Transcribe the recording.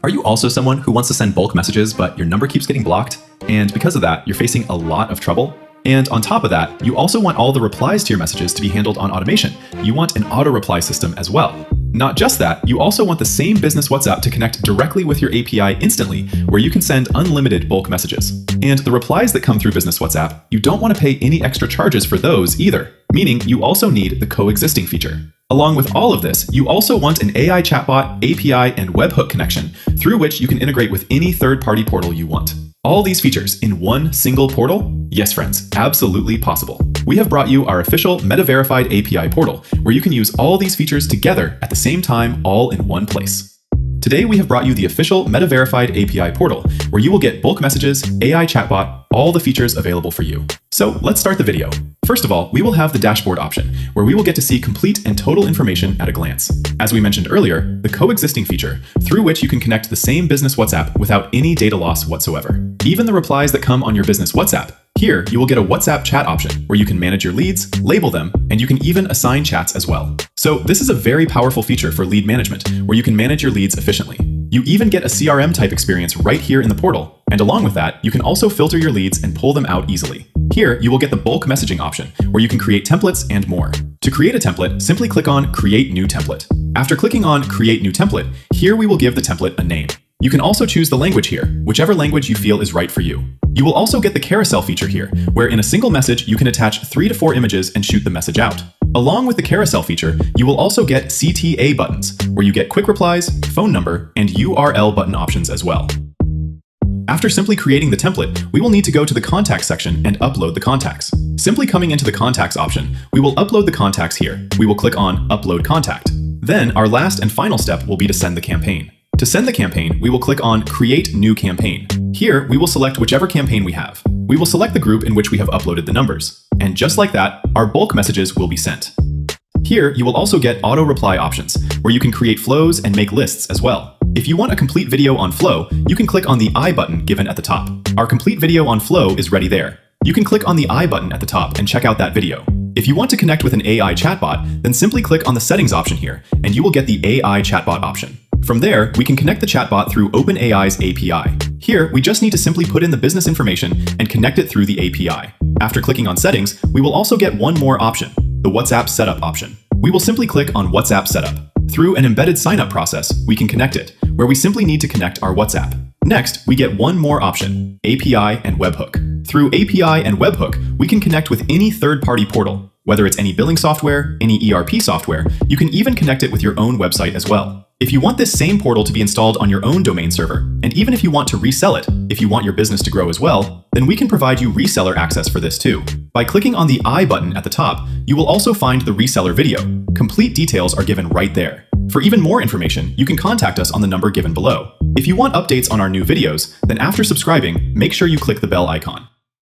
Are you also someone who wants to send bulk messages, but your number keeps getting blocked? And because of that, you're facing a lot of trouble? And on top of that, you also want all the replies to your messages to be handled on automation. You want an auto reply system as well. Not just that, you also want the same business WhatsApp to connect directly with your API instantly, where you can send unlimited bulk messages. And the replies that come through business WhatsApp, you don't want to pay any extra charges for those either, meaning you also need the coexisting feature. Along with all of this, you also want an AI chatbot, API, and webhook connection through which you can integrate with any third-party portal you want. All these features in one single portal? Yes, friends, absolutely possible. We have brought you our official meta-verified API portal, where you can use all these features together at the same time, all in one place. Today, we have brought you the official meta-verified API portal, where you will get bulk messages, AI chatbot, all the features available for you. So let's start the video. First of all, we will have the dashboard option, where we will get to see complete and total information at a glance. As we mentioned earlier, the coexisting feature, through which you can connect the same business WhatsApp without any data loss whatsoever. Even the replies that come on your business WhatsApp. Here, you will get a WhatsApp chat option, where you can manage your leads, label them, and you can even assign chats as well. So this is a very powerful feature for lead management, where you can manage your leads efficiently. You even get a CRM type experience right here in the portal, and along with that, you can also filter your leads and pull them out easily. Here, you will get the bulk messaging option, where you can create templates and more. To create a template, simply click on Create New Template. After clicking on Create New Template, here we will give the template a name. You can also choose the language here, whichever language you feel is right for you. You will also get the carousel feature here, where in a single message, you can attach 3 to 4 images and shoot the message out. Along with the carousel feature, you will also get CTA buttons, where you get quick replies, phone number, and URL button options as well. After simply creating the template, we will need to go to the contacts section and upload the contacts. Simply coming into the contacts option, we will upload the contacts here. We will click on Upload Contact. Then our last and final step will be to send the campaign. To send the campaign, we will click on Create New Campaign. Here, we will select whichever campaign we have. We will select the group in which we have uploaded the numbers. And just like that, our bulk messages will be sent. Here, you will also get auto reply options, where you can create flows and make lists as well. If you want a complete video on Flow, you can click on the I button given at the top. Our complete video on Flow is ready there. You can click on the I button at the top and check out that video. If you want to connect with an AI chatbot, then simply click on the settings option here, and you will get the AI chatbot option. From there, we can connect the chatbot through OpenAI's API. Here, we just need to simply put in the business information and connect it through the API. After clicking on settings, we will also get one more option, the WhatsApp setup option. We will simply click on WhatsApp setup. Through an embedded sign-up process, we can connect it, where we simply need to connect our WhatsApp. Next, we get one more option, API and webhook. Through API and webhook, we can connect with any third-party portal. Whether it's any billing software, any ERP software, you can even connect it with your own website as well. If you want this same portal to be installed on your own domain server, and even if you want to resell it, if you want your business to grow as well, then we can provide you reseller access for this too. By clicking on the I button at the top, you will also find the reseller video. Complete details are given right there. For even more information, you can contact us on the number given below. If you want updates on our new videos, then after subscribing, make sure you click the bell icon.